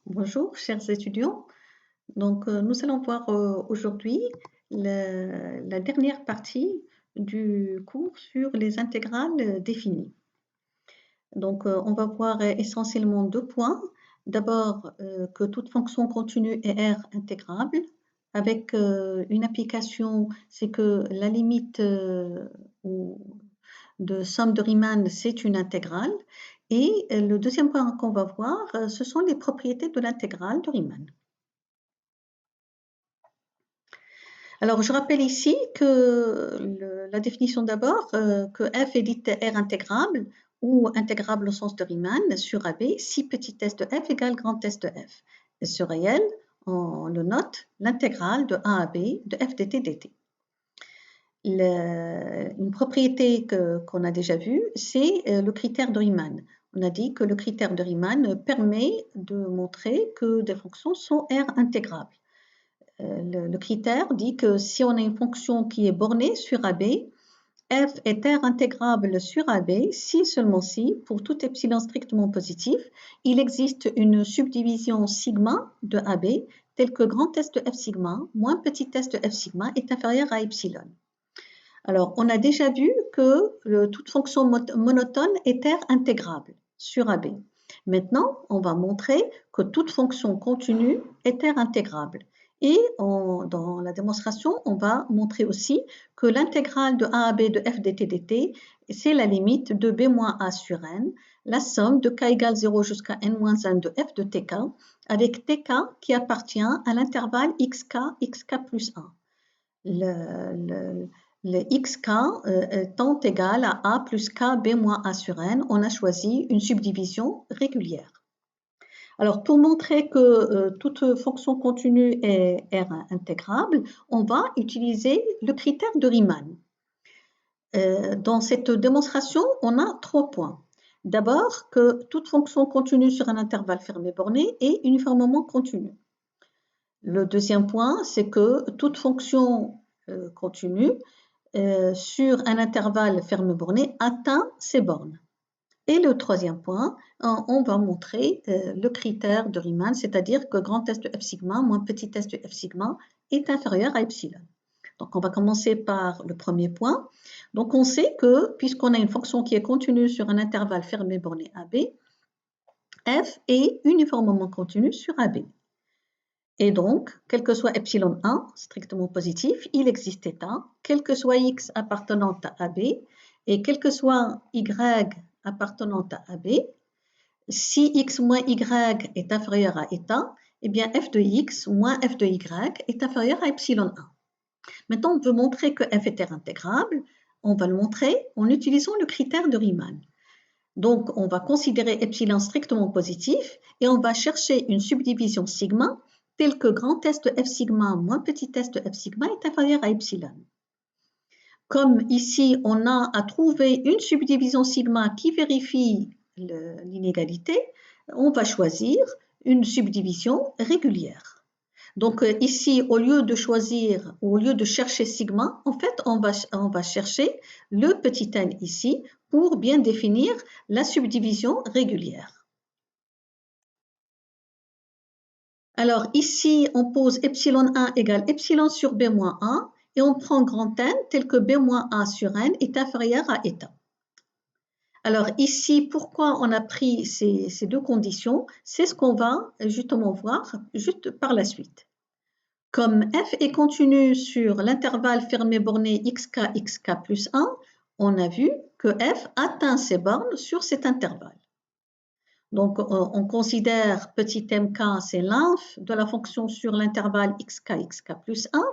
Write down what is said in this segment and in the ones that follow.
Bonjour, chers étudiants. Nous allons voir aujourd'hui la dernière partie du cours sur les intégrales définies. On va voir essentiellement deux points. D'abord, que toute fonction continue est R intégrable, avec une application, c'est que la limite de somme de Riemann, c'est une intégrale. Et le deuxième point qu'on va voir, ce sont les propriétés de l'intégrale de Riemann. Alors, je rappelle ici que la définition d'abord, que f est dite R intégrable ou intégrable au sens de Riemann sur AB si petit s de f égale grand S de f. Et ce réel, on le note, l'intégrale de A à B de f dt dt. Une propriété qu'on a déjà vue, c'est le critère de Riemann. On a dit que le critère de Riemann permet de montrer que des fonctions sont R intégrables. Le critère dit que si on a une fonction qui est bornée sur AB, f est R intégrable sur AB si seulement si, pour tout epsilon strictement positif, il existe une subdivision sigma de AB telle que grand S de f sigma moins petit s de f sigma est inférieur à epsilon. Alors, on a déjà vu que toute fonction monotone est R intégrable sur AB. Maintenant, on va montrer que toute fonction continue est R intégrable. Et dans la démonstration, on va montrer aussi que l'intégrale de A à B de f dt dt, c'est la limite de b moins a sur n, la somme de k égale 0 jusqu'à n moins 1 de f de tk, avec tk qui appartient à l'intervalle xk plus 1. Le xk étant égal à a plus k b moins a sur n, on a choisi une subdivision régulière. Alors, pour montrer que toute fonction continue est R intégrable, on va utiliser le critère de Riemann. Dans cette démonstration, on a 3 points. D'abord, que toute fonction continue sur un intervalle fermé borné est uniformément continue. Le deuxième point, c'est que toute fonction continue sur un intervalle fermé borné atteint ces bornes. Et le troisième point, on va montrer le critère de Riemann, c'est-à-dire que grand S de f sigma moins petit s de f sigma est inférieur à epsilon. Donc, on va commencer par le premier point. Donc, on sait que, puisqu'on a une fonction qui est continue sur un intervalle fermé borné AB, f est uniformément continue sur AB. Et donc, quel que soit epsilon 1, strictement positif, il existe θ, quel que soit x appartenant à AB, et quel que soit y appartenant à AB, si x moins y est inférieur à eta, eh bien f de x moins f de y est inférieur à epsilon 1. Maintenant, on veut montrer que f est R intégrable. On va le montrer en utilisant le critère de Riemann. Donc, on va considérer epsilon strictement positif et on va chercher une subdivision sigma telle que grand S de f sigma moins petit s de f sigma est inférieur à epsilon. Comme ici, on a à trouver une subdivision sigma qui vérifie l'inégalité, on va choisir une subdivision régulière. Donc ici, au lieu de chercher sigma, en fait, on va chercher le petit n ici pour bien définir la subdivision régulière. Alors ici, on pose epsilon 1 égale epsilon sur b moins 1 et on prend grand N tel que b moins a sur n est inférieur à eta. Alors ici, pourquoi on a pris ces deux conditions? C'est ce qu'on va justement voir juste par la suite. Comme f est continu sur l'intervalle fermé borné xk plus 1, on a vu que f atteint ses bornes sur cet intervalle. Donc, on considère petit mk, c'est l'inf de la fonction sur l'intervalle xk plus 1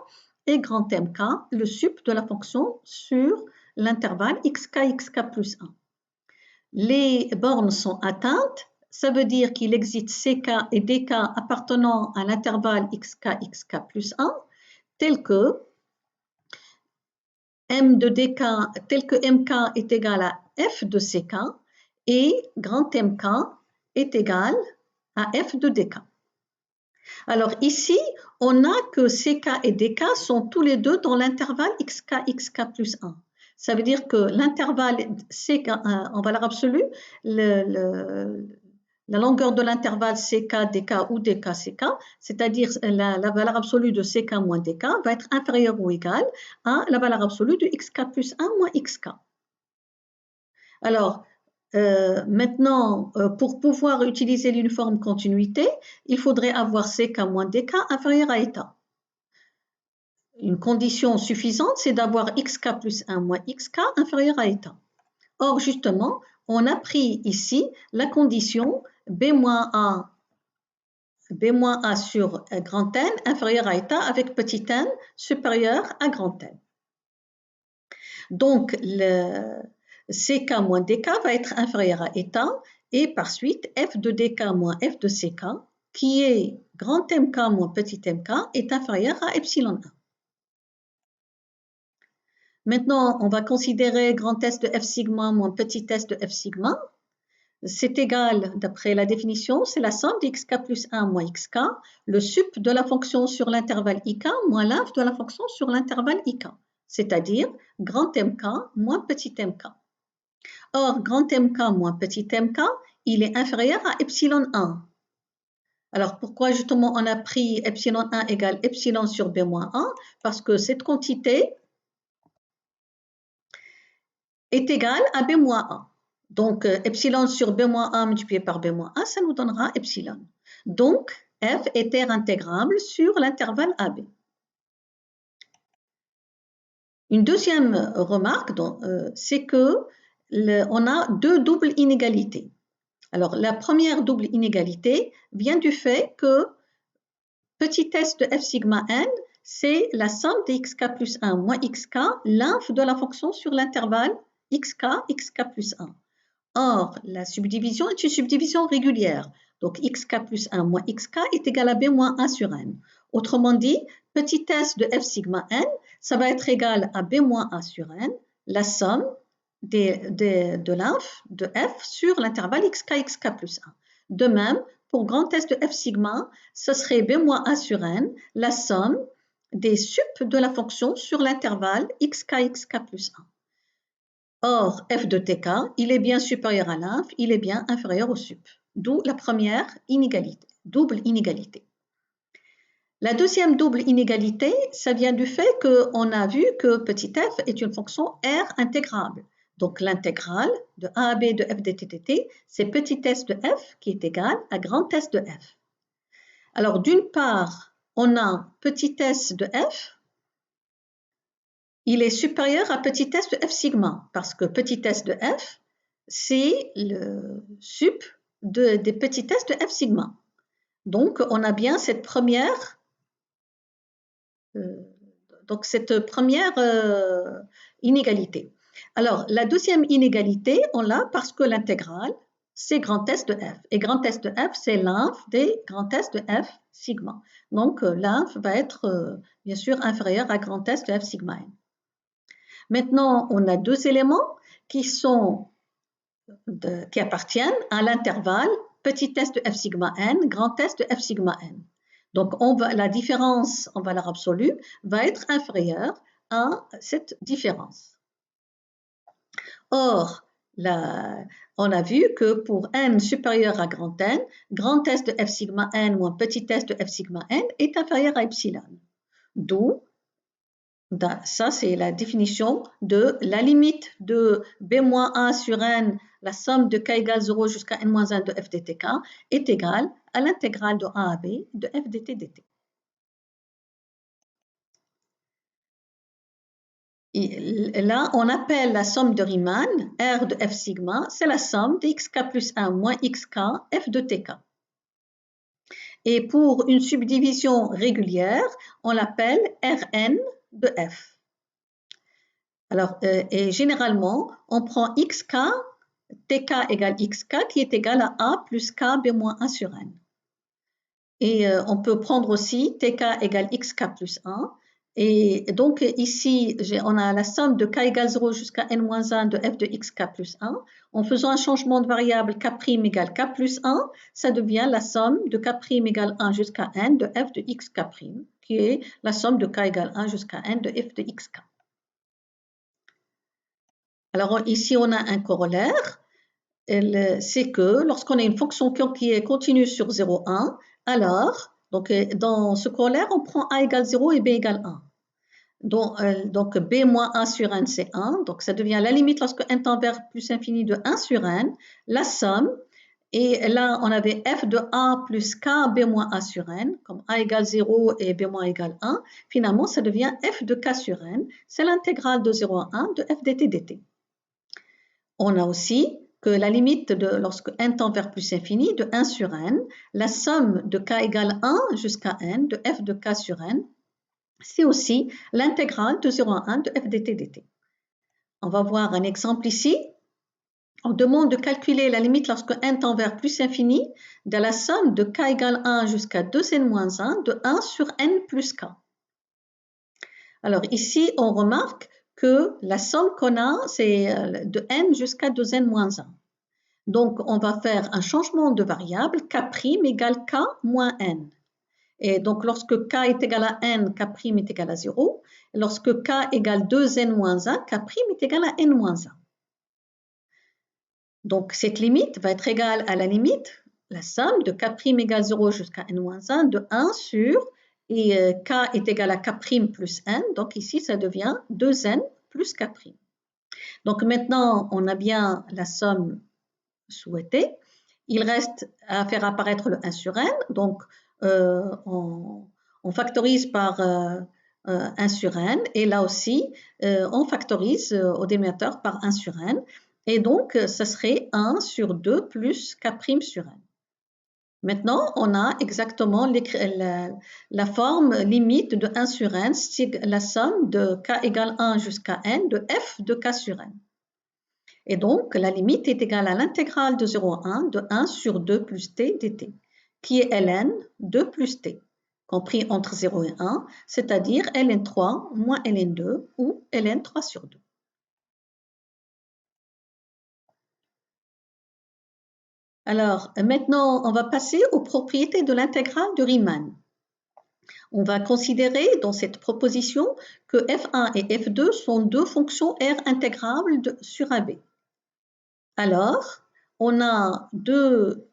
et grand mk, le sup de la fonction sur l'intervalle xk plus 1. Les bornes sont atteintes, ça veut dire qu'il existe ck et dk appartenant à l'intervalle xk plus 1, tel que m de dk, tel que mk est égal à f de ck et grand mk est égal à f de dk. Alors ici, on a que ck et dk sont tous les deux dans l'intervalle xk plus 1. Ça veut dire que l'intervalle ck en valeur absolue, la longueur de l'intervalle CK, DK ou DK, CK, c'est-à-dire la valeur absolue de CK moins DK va être inférieure ou égale à la valeur absolue de XK plus 1 moins XK. Alors, maintenant, pour pouvoir utiliser l'uniforme continuité, il faudrait avoir CK moins DK inférieur à état. Une condition suffisante, c'est d'avoir XK plus 1 moins XK inférieur à état. Or, justement, on a pris ici la condition B moins A sur grand N inférieur à état avec petit n supérieur à grand N. Donc, le CK moins DK va être inférieur à état et par suite F de DK moins F de CK qui est grand MK moins petit mk est inférieur à epsilon 1. Maintenant, on va considérer grand S de F sigma moins petit s de F sigma. C'est égal, d'après la définition, c'est la somme d'xk plus 1 moins xk, le sup de la fonction sur l'intervalle ik moins l'inf de la fonction sur l'intervalle ik, c'est-à-dire grand mk moins petit mk. Or, grand mk moins petit mk, il est inférieur à epsilon 1. Alors, pourquoi justement on a pris epsilon 1 égale epsilon sur b moins 1? Parce que cette quantité est égale à b moins 1. Donc, epsilon sur b moins 1 multiplié par b moins 1, ça nous donnera epsilon. Donc, f est R intégrable sur l'intervalle AB. Une deuxième remarque, c'est que on a deux doubles inégalités. Alors, la première double inégalité vient du fait que petit s de f sigma n, c'est la somme de xk plus 1 moins xk, l'inf de la fonction sur l'intervalle xk plus 1. Or, la subdivision est une subdivision régulière. Donc, xk plus 1 moins xk est égal à b moins 1 sur n. Autrement dit, petit s de f sigma n, ça va être égal à b moins 1 sur n, la somme de l'inf de f sur l'intervalle xk plus 1. De même, pour grand S de f sigma, ce serait b moins 1 sur n, la somme des sup de la fonction sur l'intervalle xk plus 1. Or, f de tk, il est bien supérieur à l'inf, il est bien inférieur au sup. D'où la première inégalité, double inégalité. La deuxième double inégalité, ça vient du fait qu'on a vu que petit f est une fonction R intégrable. Donc, l'intégrale de a à b de f dt, c'est petit s de f qui est égal à grand S de f. Alors, d'une part, on a petit s de f, il est supérieur à petit s de f sigma, parce que petit s de f, c'est le sup des petits s de f sigma. Donc, on a bien cette première inégalité. Alors, la deuxième inégalité, on l'a parce que l'intégrale, c'est grand S de f. Et grand S de f, c'est l'inf des grand S de f sigma. Donc, l'inf va être, bien sûr, inférieur à grand S de f sigma n. Maintenant, on a deux éléments qui appartiennent à l'intervalle petit s de f sigma n, grand S de f sigma n. Donc, la différence en valeur absolue va être inférieure à cette différence. Or, on a vu que pour n supérieur à grand S de f sigma n moins petit s de f sigma n est inférieur à epsilon. D'où, ça c'est la définition de la limite de b-1 sur n, la somme de k égale 0 jusqu'à n-1 de f dt est égale à l'intégrale de a à b de f dt dt. Et là, on appelle la somme de Riemann, R de f sigma, c'est la somme de xk plus 1 moins xk, f de tk. Et pour une subdivision régulière, on l'appelle Rn de f. Alors, et généralement, on prend xk, tk égale xk, qui est égal à a plus k b moins 1 sur n. Et on peut prendre aussi tk égale xk plus 1. Et donc ici, on a la somme de k égale 0 jusqu'à n-1 de f de xk plus 1. En faisant un changement de variable k' égale k plus 1, ça devient la somme de k' égale 1 jusqu'à n de f de xk', qui est la somme de k égale 1 jusqu'à n de f de xk. Alors ici, on a un corollaire. c'est que lorsqu'on a une fonction qui est continue sur 0, 1, alors, donc, dans ce corollaire, on prend a égale 0 et b égale 1. Donc b moins a sur n, c'est 1. Donc, ça devient la limite lorsque n tend vers plus infini de 1 sur n, la somme. Et là, on avait f de a plus k b moins a sur n, comme a égale 0 et b moins égale 1. Finalement, ça devient f de k sur n. C'est l'intégrale de 0 à 1 de f dt dt. On a aussi que la limite de lorsque n tend vers plus infini de 1 sur n, la somme de k égale 1 jusqu'à n de f de k sur n, c'est aussi l'intégrale de 0 à 1 de f dt dt. On va voir un exemple ici. On demande de calculer la limite lorsque n tend vers plus infini de la somme de k égale 1 jusqu'à 2n moins 1 de 1 sur n plus k. Alors ici, on remarque que la somme qu'on a, c'est de n jusqu'à 2n moins 1. Donc, on va faire un changement de variable, k' égale k moins n. Et donc, lorsque k est égal à n, k' est égal à 0. Et lorsque k égale 2n moins 1, k' est égal à n moins 1. Donc, cette limite va être égale à la limite, la somme de k' égale 0 jusqu'à n moins 1 de 1 sur, et k est égal à k' plus n. Donc, ici, ça devient 2n plus k'. Donc, maintenant, on a bien la somme souhaitée. Il reste à faire apparaître le 1 sur n. Donc, on factorise par 1 sur n. Et là aussi, on factorise au dénominateur par 1 sur n. Et donc, ça serait 1 sur 2 plus k' sur n. Maintenant, on a exactement la forme limite de 1 sur n, c'est la somme de k égale 1 jusqu'à n de f de k sur n. Et donc, la limite est égale à l'intégrale de 0 à 1 de 1 sur 2 plus t dt, qui est ln 2 plus t, compris entre 0 et 1, c'est-à-dire ln 3 moins ln 2 ou ln 3 sur 2. Alors, maintenant, on va passer aux propriétés de l'intégrale de Riemann. On va considérer dans cette proposition que f1 et f2 sont deux fonctions R intégrables sur AB. Alors, on a deux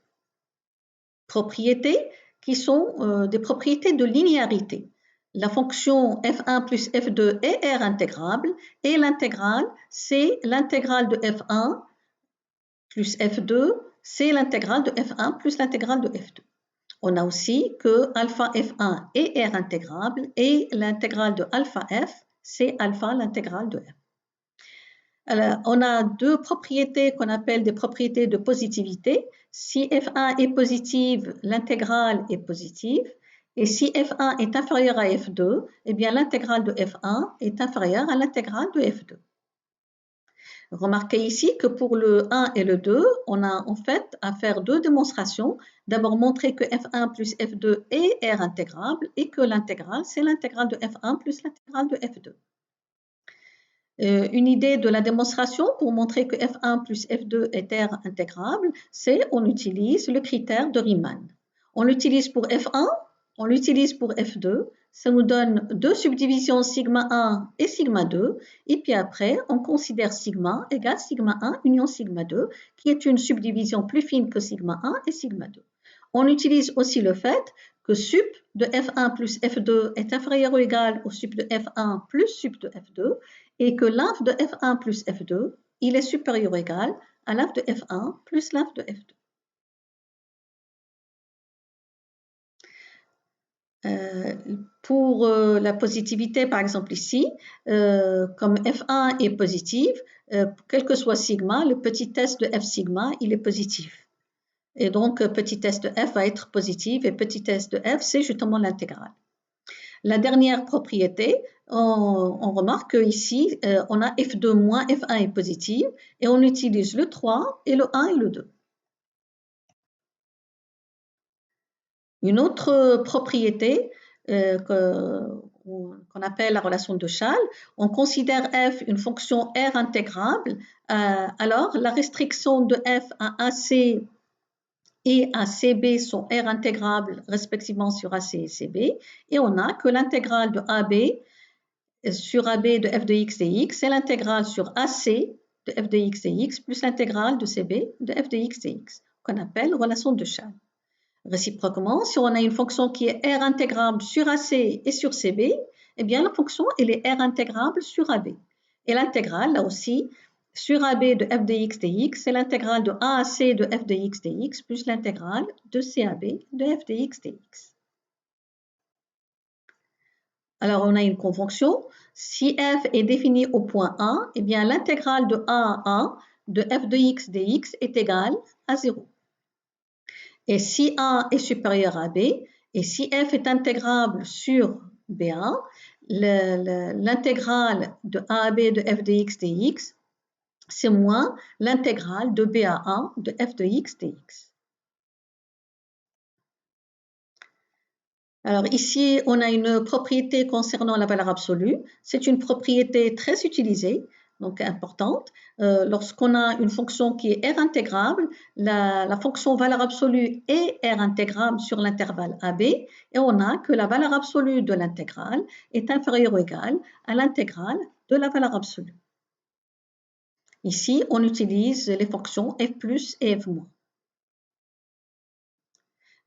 propriétés qui sont des propriétés de linéarité. La fonction f1 plus f2 est R intégrable et l'intégrale, c'est l'intégrale de f1 plus f2, c'est l'intégrale de f1 plus l'intégrale de f2. On a aussi que alpha f1 est R intégrable et l'intégrale de alpha f, c'est alpha l'intégrale de f. Alors, on a deux propriétés qu'on appelle des propriétés de positivité. Si f1 est positive, l'intégrale est positive. Et si f1 est inférieur à f2, eh bien l'intégrale de f1 est inférieure à l'intégrale de f2. Remarquez ici que pour le 1 et le 2, on a en fait à faire deux démonstrations. D'abord montrer que f1 plus f2 est R intégrable et que l'intégrale, c'est l'intégrale de f1 plus l'intégrale de f2. Une idée de la démonstration pour montrer que f1 plus f2 est R intégrable, c'est on utilise le critère de Riemann. On l'utilise pour f1, on l'utilise pour f2, ça nous donne deux subdivisions sigma 1 et sigma 2, et puis après on considère sigma égale sigma 1 union sigma 2, qui est une subdivision plus fine que sigma 1 et sigma 2. On utilise aussi le fait que sup de f1 plus f2 est inférieur ou égal au sup de f1 plus sup de f2, et que l'inf de f1 plus f2, il est supérieur ou égal à l'inf de f1 plus l'inf de f2. Pour la positivité, par exemple ici, comme f1 est positive, quel que soit sigma, le petit test de f sigma, il est positif. Et donc, petit test de f va être positif et petit test de f, c'est justement l'intégrale. La dernière propriété, on remarque qu'ici, on a f2 moins f1 est positif et on utilise le 3 et le 1 et le 2. Une autre propriété qu'on appelle la relation de Schall, on considère f une fonction R intégrable, alors la restriction de f à AC et à CB sont R intégrables respectivement sur AC et CB, et on a que l'intégrale de AB sur AB de f de x dx, c'est l'intégrale sur AC de f de x dx plus l'intégrale de cb de f de x dx, qu'on appelle relation de Chern. Réciproquement, si on a une fonction qui est R intégrable sur AC et sur CB, eh bien la fonction elle est R intégrable sur AB. Et l'intégrale, là aussi, sur AB de f de x dx, c'est l'intégrale de AAC de f de x dx plus l'intégrale de CAB de f de x dx. Alors, on a une convention. Si f est définie au point A, eh bien l'intégrale de A à A de f de x dx est égale à 0. Et si A est supérieur à B, et si f est intégrable sur BA, l'intégrale de A à B de f de x dx, c'est moins l'intégrale de B à A de f de x dx. Alors ici, on a une propriété concernant la valeur absolue. C'est une propriété très utilisée, donc importante. Lorsqu'on a une fonction qui est R intégrable, la fonction valeur absolue est R intégrable sur l'intervalle AB et on a que la valeur absolue de l'intégrale est inférieure ou égale à l'intégrale de la valeur absolue. Ici, on utilise les fonctions f plus et f moins.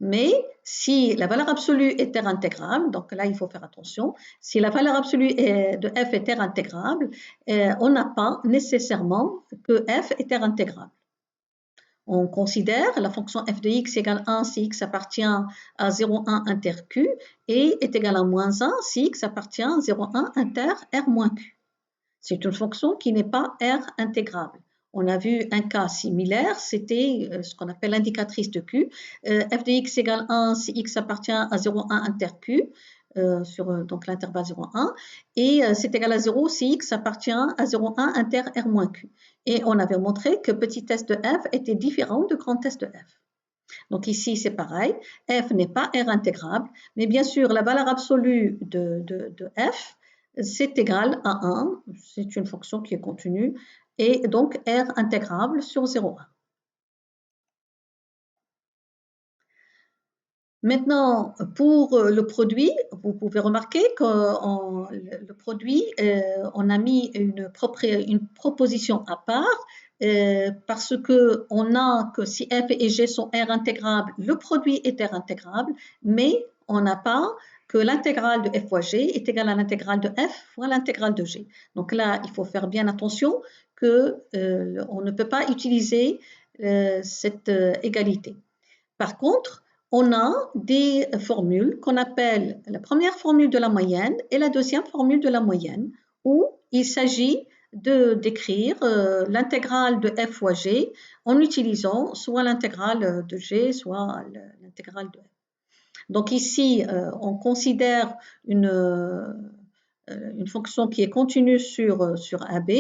Mais si la valeur absolue est R intégrable, donc là il faut faire attention, si la valeur absolue de f est R intégrable, on n'a pas nécessairement que f est R intégrable. On considère la fonction f de x égale 1 si x appartient à 0,1 inter q et est égal à moins 1 si x appartient à 0,1 inter r moins q. C'est une fonction qui n'est pas R intégrable. On a vu un cas similaire, c'était ce qu'on appelle l'indicatrice de Q. f de x égale 1 si x appartient à 0,1 inter Q, sur donc l'intervalle 0,1, et c'est égal à 0 si x appartient à 0,1 inter R moins Q. Et on avait montré que petit s de f était différent de grand S de f. Donc ici, c'est pareil, f n'est pas R intégrable, mais bien sûr, la valeur absolue de f, c'est égal à 1, c'est une fonction qui est continue, et donc R intégrable sur 0,1. Maintenant, pour le produit, vous pouvez remarquer que le produit, on a mis une proposition à part parce qu'on a que si f et g sont R intégrables, le produit est R intégrable, mais on n'a pas que l'intégrale de f fois g est égale à l'intégrale de f fois l'intégrale de g. Donc là, il faut faire bien attention qu'on ne peut pas utiliser cette égalité. Par contre, on a des formules qu'on appelle la première formule de la moyenne et la deuxième formule de la moyenne, où il s'agit de décrire l'intégrale de f fois g en utilisant soit l'intégrale de g, soit l'intégrale de f. Donc ici, on considère une fonction qui est continue sur AB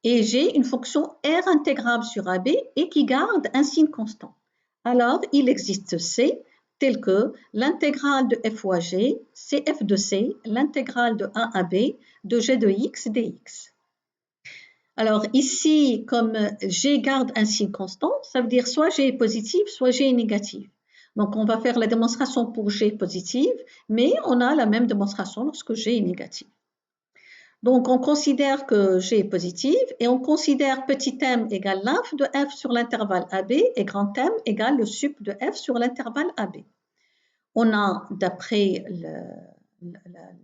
et j'ai une fonction R intégrable sur AB et qui garde un signe constant. Alors, il existe C, tel que l'intégrale de f fois g, c'est f de c, l'intégrale de a à b, de g de x dx. Alors ici, comme g garde un signe constant, ça veut dire soit g est positive, soit g est négative. Donc on va faire la démonstration pour g positive, mais on a la même démonstration lorsque g est négative. Donc, on considère que G est positive et on considère petit m égale l'inf de f sur l'intervalle AB et grand M égale le sup de f sur l'intervalle AB. On a, d'après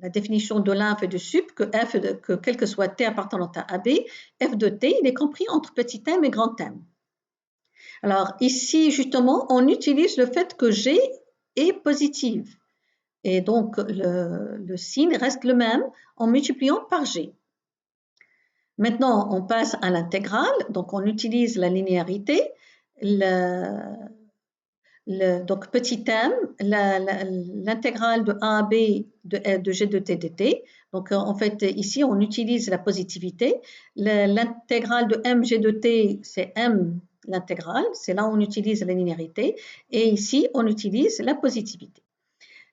la définition de l'inf et du sup, que quel que soit t appartenant à AB, f de t, il est compris entre petit m et grand M. Alors ici, justement, on utilise le fait que G est positive. Et donc, le signe reste le même en multipliant par G. Maintenant, on passe à l'intégrale, donc on utilise la linéarité. Donc, petit m, l'intégrale de a à b de g de t dt. Donc, en fait, ici, on utilise la positivité. L'intégrale de mg de t, c'est m l'intégrale. C'est là où on utilise la linéarité. Et ici, on utilise la positivité.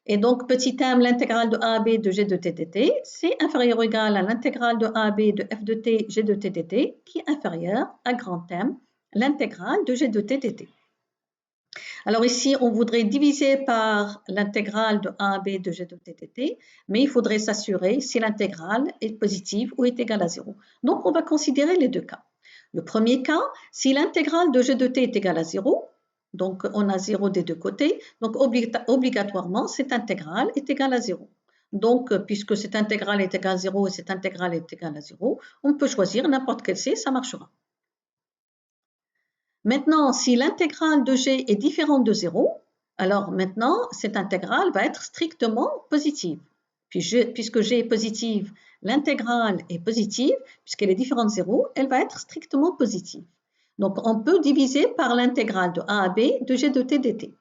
Et donc, petit m, l'intégrale de a à b de g de t dt, c'est inférieur ou égal à l'intégrale de a à b de f de t g de t dt, qui est inférieur à grand M, l'intégrale de g de t dt. Alors ici, on voudrait diviser par l'intégrale de a à b de g de t dt, mais il faudrait s'assurer si l'intégrale est positive ou est égale à 0. Donc, on va considérer les deux cas. Le premier cas, si l'intégrale de g de t est égale à 0, donc on a 0 des deux côtés, donc obligatoirement cette intégrale est égale à 0. Donc, puisque cette intégrale est égale à 0 et cette intégrale est égale à 0, on peut choisir n'importe quel c, ça marchera. Maintenant, si l'intégrale de g est différente de 0, alors maintenant, cette intégrale va être strictement positive. Puisque g est positive, l'intégrale est positive, puisqu'elle est différente de 0, elle va être strictement positive. Donc, on peut diviser par l'intégrale de a à b de g de t dt.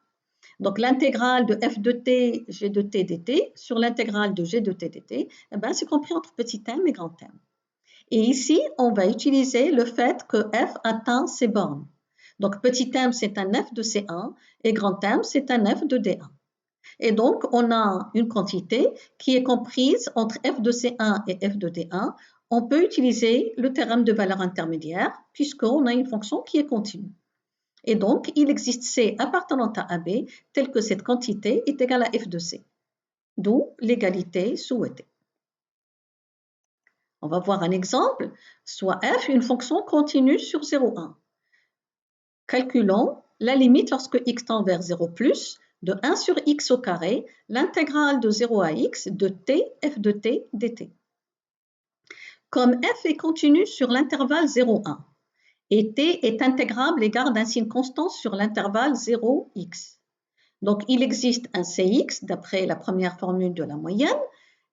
Donc, l'intégrale de f de t, g de t dt sur l'intégrale de g de t dt, eh ben, c'est compris entre petit m et grand m. Et ici, on va utiliser le fait que f atteint ses bornes. Donc, petit m, c'est un f de C1 et grand M, c'est un f de D1. Et donc, on a une quantité qui est comprise entre f de C1 et f de D1. On peut utiliser le théorème de valeur intermédiaire puisqu'on a une fonction qui est continue. Et donc, il existe C appartenant à AB tel que cette quantité est égale à f de C, d'où l'égalité souhaitée. On va voir un exemple, soit f une fonction continue sur 0,1. Calculons la limite lorsque x tend vers 0 plus de 1 sur x au carré, l'intégrale de 0 à x de t f de t dt. Comme f est continu sur l'intervalle 0,1 et t est intégrable et garde un signe constant sur l'intervalle 0x. Donc, il existe un cx, d'après la première formule de la moyenne,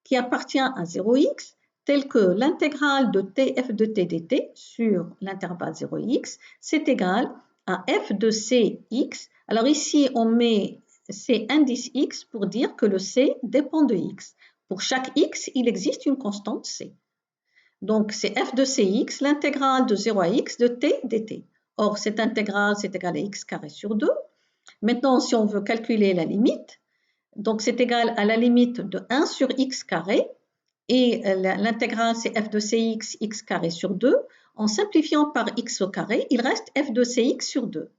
qui appartient à 0x, tel que l'intégrale de tf de t dt sur l'intervalle 0x, c'est égal à f de cx. Alors ici, on met c indice x pour dire que le c dépend de x. Pour chaque x, il existe une constante c. Donc, c'est f de cx, l'intégrale de 0 à x de t dt. Or, cette intégrale, c'est égal à x carré sur 2. Maintenant, si on veut calculer la limite, donc c'est égal à la limite de 1 sur x carré, et l'intégrale, c'est f de cx, x carré sur 2. En simplifiant par x au carré, il reste f de cx sur 2.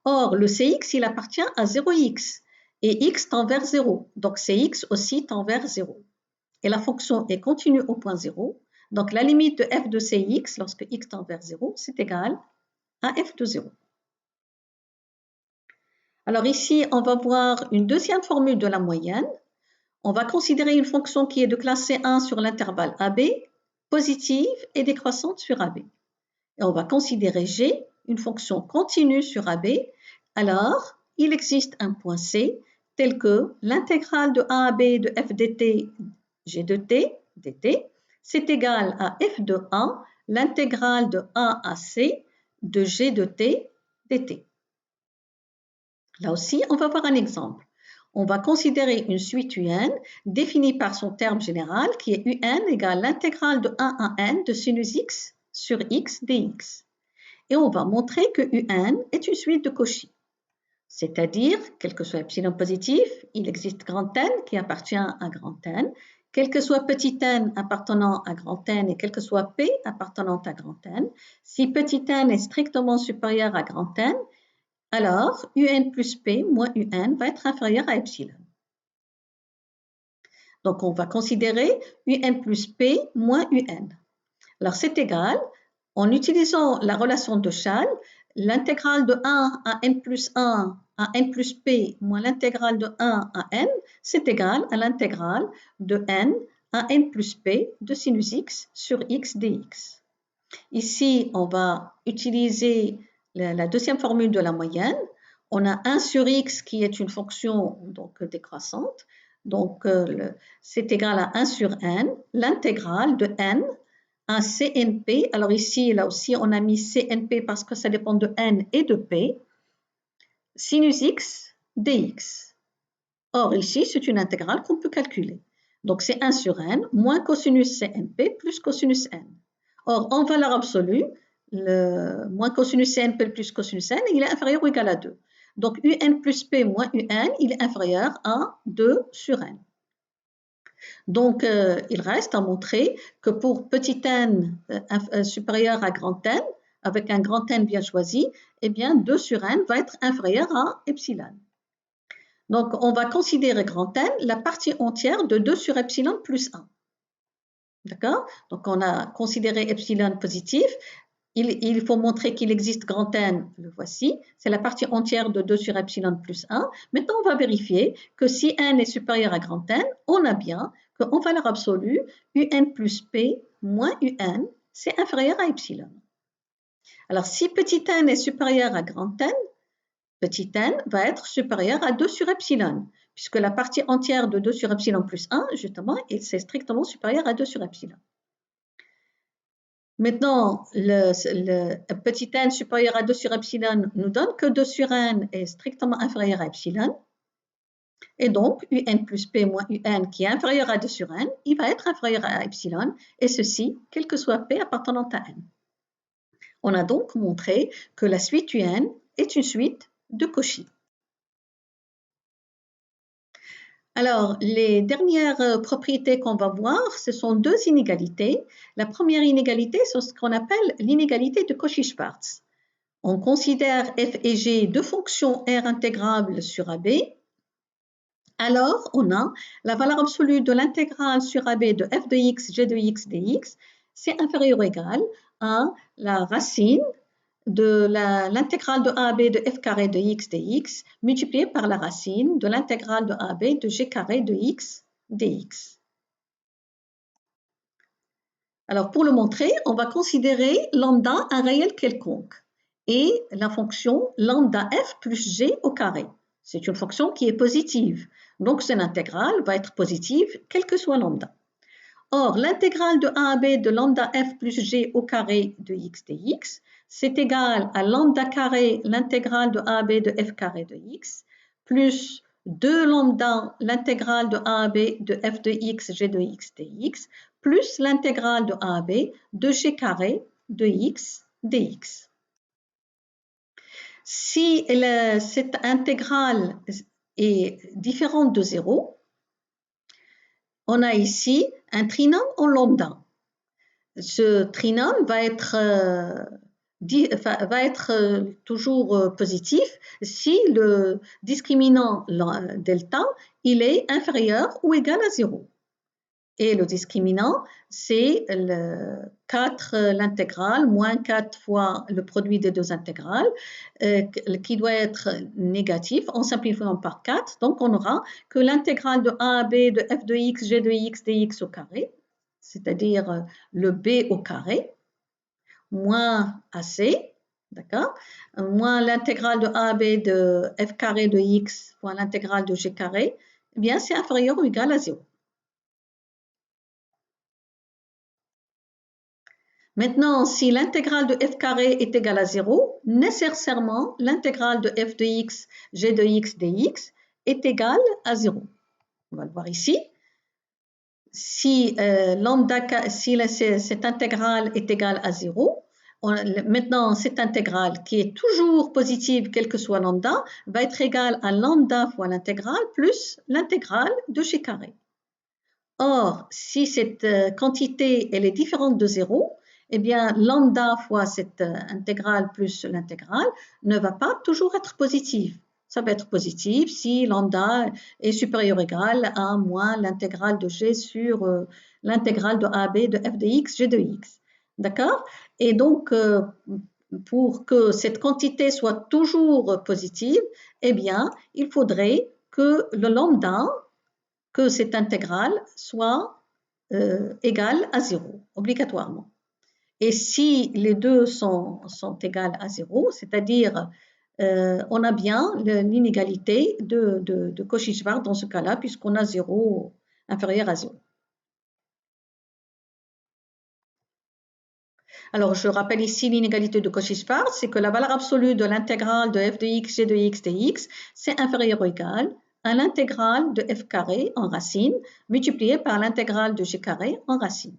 Or, le cx, il appartient à 0x, et x tend vers 0. Donc, cx aussi tend vers 0. Et la fonction est continue au point 0. Donc, la limite de f de cx, lorsque x tend vers 0, c'est égal à f de 0. Alors ici, on va voir une deuxième formule de la moyenne. On va considérer une fonction qui est de classe C1 sur l'intervalle AB, positive et décroissante sur AB. Et on va considérer G, une fonction continue sur AB. Alors, il existe un point C tel que l'intégrale de A à B de f dt, G de t, dt, c'est égal à f de A, l'intégrale de A à C de G de t, dt. Là aussi, on va voir un exemple. On va considérer une suite UN définie par son terme général qui est UN égale l'intégrale de 1 à n de sinus x sur x dx. Et on va montrer que UN est une suite de Cauchy. C'est-à-dire, quel que soit epsilon positif, il existe grand N qui appartient à grand N, quel que soit petit n appartenant à grand N et quel que soit P appartenant à grand N. Si petit n est strictement supérieur à grand N, alors UN plus P moins UN va être inférieur à epsilon. Donc, on va considérer UN plus P moins UN. Alors, c'est égal, en utilisant la relation de Schall, l'intégrale de 1 à n plus 1 à n plus P moins l'intégrale de 1 à n, c'est égal à l'intégrale de n à n plus P de sinus x sur x dx. Ici, on va utiliser la deuxième formule de la moyenne. On a 1 sur x qui est une fonction donc, décroissante. Donc, c'est égal à 1 sur n, l'intégrale de n à CNP. Alors ici, là aussi, on a mis CNP parce que ça dépend de n et de p. Sinus x dx. Or, ici, c'est une intégrale qu'on peut calculer. Donc, c'est 1 sur n moins cosinus CNP plus cosinus n. Or, en valeur absolue, le moins cosinus CNP plus cosinus n, il est inférieur ou égal à 2. Donc, UN plus P moins UN, il est inférieur à 2 sur n. Donc, il reste à montrer que pour petit n supérieur à grand n, avec un grand N bien choisi, eh bien 2 sur n va être inférieur à epsilon. Donc, on va considérer grand N la partie entière de 2 sur epsilon plus 1. D'accord? Donc, on a considéré epsilon positif. il faut montrer qu'il existe grand N, le voici, c'est la partie entière de 2 sur epsilon plus 1. Maintenant, on va vérifier que si N est supérieur à grand N, on a bien qu'en valeur absolue, UN plus P moins UN, c'est inférieur à epsilon. Alors, si petit n est supérieur à grand N, petit n va être supérieur à 2 sur epsilon, puisque la partie entière de 2 sur epsilon plus 1, justement, c'est strictement supérieur à 2 sur epsilon. Maintenant, le petit n supérieur à 2 sur epsilon nous donne que 2 sur n est strictement inférieur à epsilon. Et donc, un plus p moins un qui est inférieur à 2 sur n, il va être inférieur à epsilon, et ceci, quel que soit p appartenant à n. On a donc montré que la suite UN est une suite de Cauchy. Alors, les dernières propriétés qu'on va voir, ce sont deux inégalités. La première inégalité, c'est ce qu'on appelle l'inégalité de Cauchy-Schwarz. On considère f et g deux fonctions R intégrables sur AB. Alors, on a la valeur absolue de l'intégrale sur AB de f de x, g de x dx, c'est inférieur ou égal à la racine de l'intégrale de AB de f carré de x dx multipliée par la racine de l'intégrale de AB de g carré de x dx. Alors, pour le montrer, on va considérer lambda un réel quelconque et la fonction lambda f plus g au carré. C'est une fonction qui est positive, donc son intégrale va être positive quel que soit lambda. Or, l'intégrale de a à b de lambda f plus g au carré de x dx, c'est égal à lambda carré l'intégrale de a à b de f carré de x, plus 2 lambda l'intégrale de a à b de f de x g de x dx, plus l'intégrale de a à b de g carré de x dx. Si cette intégrale est différente de 0, on a ici un trinôme en lambda. Ce trinôme va être toujours positif si le discriminant delta il est inférieur ou égal à 0. Et le discriminant, c'est 4 l'intégrale moins 4 fois le produit des deux intégrales qui doit être négatif en simplifiant par 4. Donc, on aura que l'intégrale de a à b de f de x, g de x dx au carré, c'est-à-dire le b au carré, moins ac, d'accord, moins l'intégrale de a à b de f carré de x fois l'intégrale de g carré, eh bien, c'est inférieur ou égal à 0. Maintenant, si l'intégrale de f carré est égale à 0, nécessairement l'intégrale de f de x, g de x dx est égale à 0. On va le voir ici. Si, cette intégrale est égale à 0, maintenant cette intégrale qui est toujours positive quel que soit lambda va être égale à lambda fois l'intégrale plus l'intégrale de g carré. Or, si cette quantité elle est différente de 0, eh bien lambda fois cette intégrale plus l'intégrale ne va pas toujours être positive. Ça va être positif si lambda est supérieur ou égal à moins l'intégrale de g sur l'intégrale de AB de f de x, g de x. D'accord? Et donc, pour que cette quantité soit toujours positive, eh bien, il faudrait que le lambda, que cette intégrale soit égale à 0, obligatoirement. Et si les deux sont égales à 0, c'est-à-dire on a bien l'inégalité de Cauchy-Schwarz dans ce cas-là, puisqu'on a 0 inférieur à 0. Alors, je rappelle ici l'inégalité de Cauchy-Schwarz, c'est que la valeur absolue de l'intégrale de f de x, g de x dx, c'est inférieur ou égal à l'intégrale de f carré en racine multipliée par l'intégrale de g carré en racine.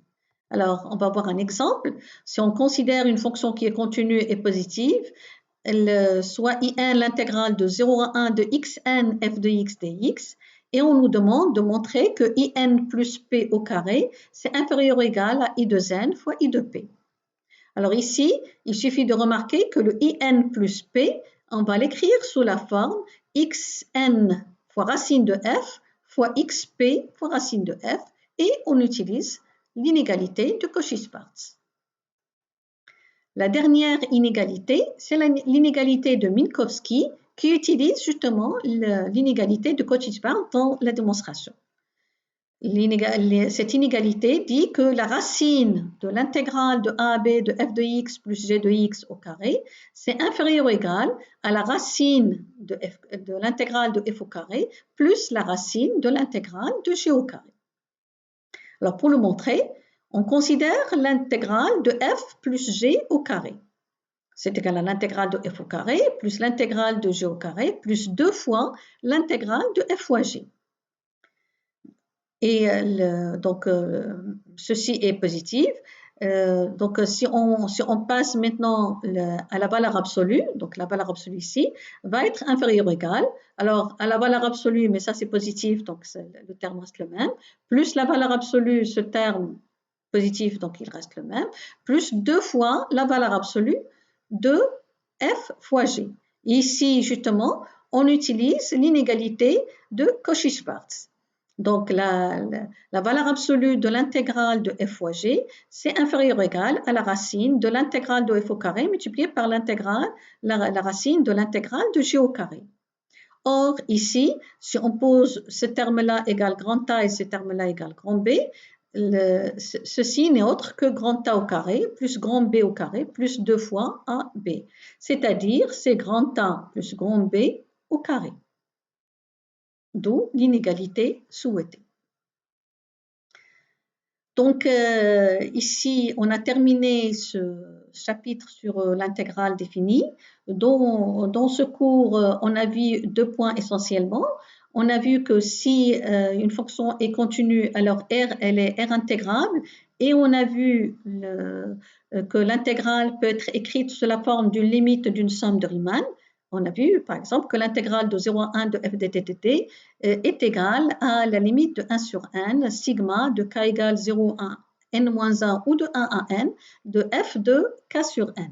Alors, on va voir un exemple. Si on considère une fonction qui est continue et positive, soit in l'intégrale de 0 à 1 de xn f de x dx, et on nous demande de montrer que in plus p au carré, c'est inférieur ou égal à i de n fois i de p. Alors ici, il suffit de remarquer que le in plus p, on va l'écrire sous la forme xn fois racine de f fois xp fois racine de f, et on utilise l'inégalité de Cauchy-Schwarz. La dernière inégalité, c'est l'inégalité de Minkowski qui utilise justement l'inégalité de Cauchy-Schwarz dans la démonstration. Cette inégalité dit que la racine de l'intégrale de a à b de f de x plus g de x au carré, c'est inférieur ou égal à la racine de l'intégrale de f au carré plus la racine de l'intégrale de g au carré. Alors pour le montrer, on considère l'intégrale de f plus g au carré. C'est égal à l'intégrale de f au carré plus l'intégrale de g au carré plus 2 fois l'intégrale de f fois g. Et donc, ceci est positif. Donc, si on passe maintenant à la valeur absolue, donc la valeur absolue ici, va être inférieure ou égale. Alors, à la valeur absolue, mais ça c'est positif, donc le terme reste le même, plus la valeur absolue, ce terme positif, donc il reste le même, plus 2 fois la valeur absolue de f fois g. Ici, justement, on utilise l'inégalité de Cauchy-Schwarz. Donc, la valeur absolue de l'intégrale de f fois g, c'est inférieur ou égal à la racine de l'intégrale de f au carré multipliée par la racine de l'intégrale de g au carré. Or, ici, si on pose ce terme-là égale grand A et ce terme-là égale grand B, ceci n'est autre que grand A au carré plus grand B au carré plus 2 fois AB. C'est-à-dire, c'est grand A plus grand B au carré. D'où l'inégalité souhaitée. Donc, ici, on a terminé ce chapitre sur l'intégrale définie. Dans ce cours, on a vu 2 points essentiellement. On a vu que si une fonction est continue, alors R, elle est R intégrable. Et on a vu que l'intégrale peut être écrite sous la forme d'une limite d'une somme de Riemann. On a vu, par exemple, que l'intégrale de 0 à 1 de f dt est égale à la limite de 1 sur n, sigma de k égale 0 à n-1 ou de 1 à n de f de k sur n.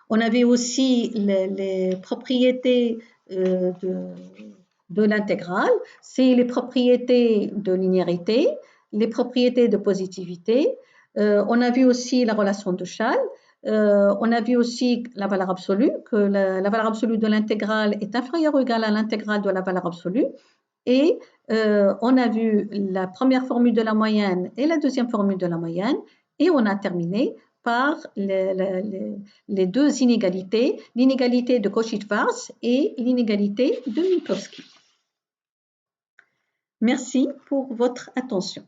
On avait aussi les propriétés de l'intégrale, c'est les propriétés de linéarité, les propriétés de positivité. On a vu aussi la relation de Schall. On a vu aussi la valeur absolue, que la valeur absolue de l'intégrale est inférieure ou égale à l'intégrale de la valeur absolue. Et on a vu la première formule de la moyenne et la deuxième formule de la moyenne. Et on a terminé par les 2 inégalités, l'inégalité de Cauchy-Schwarz et l'inégalité de Minkowski. Merci pour votre attention.